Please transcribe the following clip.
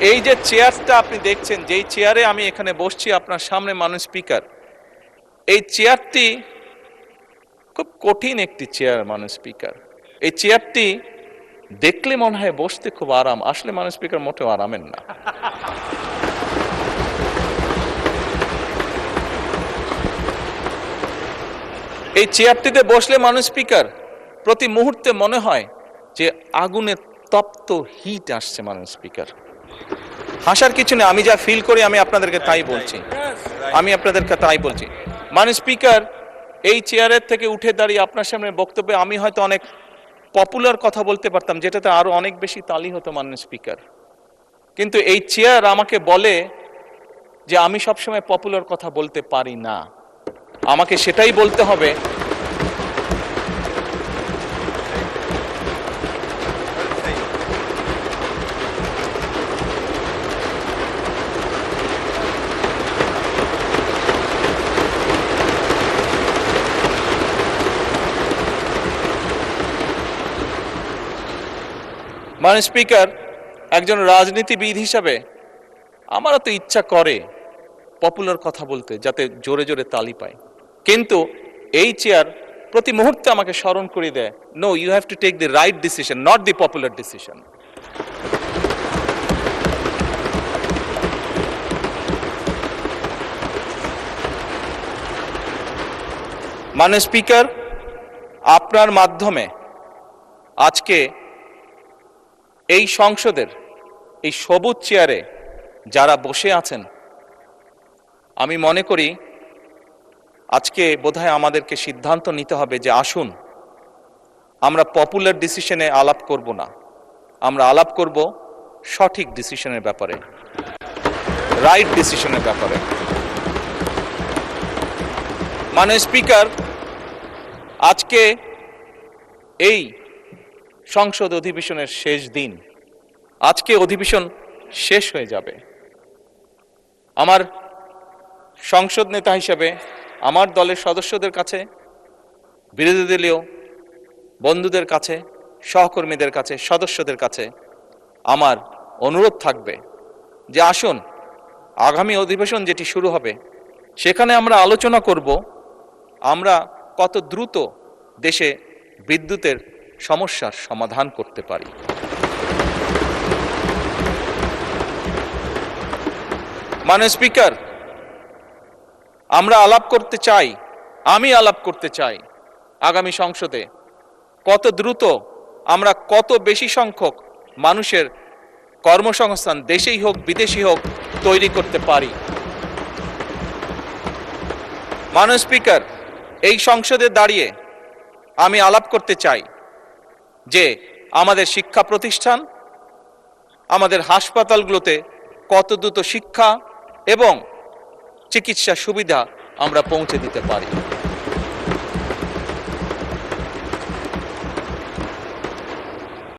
এই যে চেয়ারটা আপনি দেখছেন, যেই চেয়ারে আমি এখানে বসছি আপনার সামনে মাননীয় স্পিকার, এই চেয়ারটি খুব কঠিন একটি চেয়ার মাননীয় স্পিকার। এই চেয়ারটি দেখলে মনে হয় বসতে খুব আরাম, আসলে মাননীয় স্পিকার মোটেও আরামের না। এই চেয়ারটিতে বসলে মাননীয় স্পিকার প্রতি মুহূর্তে মনে হয় যে আগুনে তপ্ত হিট আসছে মাননীয় স্পিকার। হাসার কিছু নেই, আমি যা ফিল করি আমি আপনাদেরকে তাই বলছি, মাননীয় স্পিকার, এই চেয়ারের থেকে উঠে দাঁড়িয়ে আপনার সামনে বক্তব্যে আমি হয়তো অনেক পপুলার কথা বলতে পারতাম, যেটাতে আরো অনেক বেশি তালি হতো মাননীয় স্পিকার। কিন্তু এই চেয়ার আমাকে বলে যে আমি সবসময় পপুলার কথা বলতে পারি না, আমাকে সেটাই বলতে হবে মাননীয় স্পিকার, একজন রাজনীতিবিদ হিসাবে আমারও তো ইচ্ছা করে পপুলার কথা বলতে, যাতে জোরে জোরে তালি পায়, কিন্তু এই চেয়ার প্রতি মুহূর্তে আমাকে স্মরণ করে দেয়, no, you have to take the right decision, not the popular decision. মাননীয় স্পিকার, আপনার মাধ্যমে আজকে এই সংসদের এই সবুজ চেয়ারে যারা বসে আছেন, আমি মনে করি আজকে বোধহয় আমাদেরকে সিদ্ধান্ত নিতে হবে যে আসুন আমরা পপুলার ডিসিশনে আলাপ করব না, আমরা আলাপ করব সঠিক ডিসিশনের ব্যাপারে, রাইট ডিসিশনের ব্যাপারে। মাননীয় স্পিকার, আজকে এই সংসদ অধিবেশনের শেষ দিন, আজকে অধিবেশন শেষ হয়ে যাবে। আমার সংসদ নেতা হিসেবে আমার দলের সদস্যদের কাছে, বিরোধী দলীয় বন্ধুদের কাছে, সহকর্মীদের কাছে, সদস্যদের কাছে আমার অনুরোধ থাকবে যে আসুন আগামী অধিবেশন যেটি শুরু হবে সেখানে আমরা আলোচনা করব আমরা কত দ্রুত দেশে বিদ্যুতের সমস্যার সমাধান করতে পারি। মাননীয় স্পিকার, আমরা আলাপ করতে চাই, আমি আলাপ করতে চাই আগামী সংসদে কত দ্রুত আমরা কত বেশি সংখ্যক মানুষের কর্মসংস্থান, দেশেই হোক বিদেশি হোক, তৈরি করতে পারি। মাননীয় স্পিকার, এই সংসদে দাঁড়িয়ে আমি আলাপ করতে চাই যে আমাদের শিক্ষা প্রতিষ্ঠান, আমাদের হাসপাতালগুলোতে কত দ্রুত শিক্ষা এবং চিকিৎসা সুবিধা আমরা পৌঁছে দিতে পারি।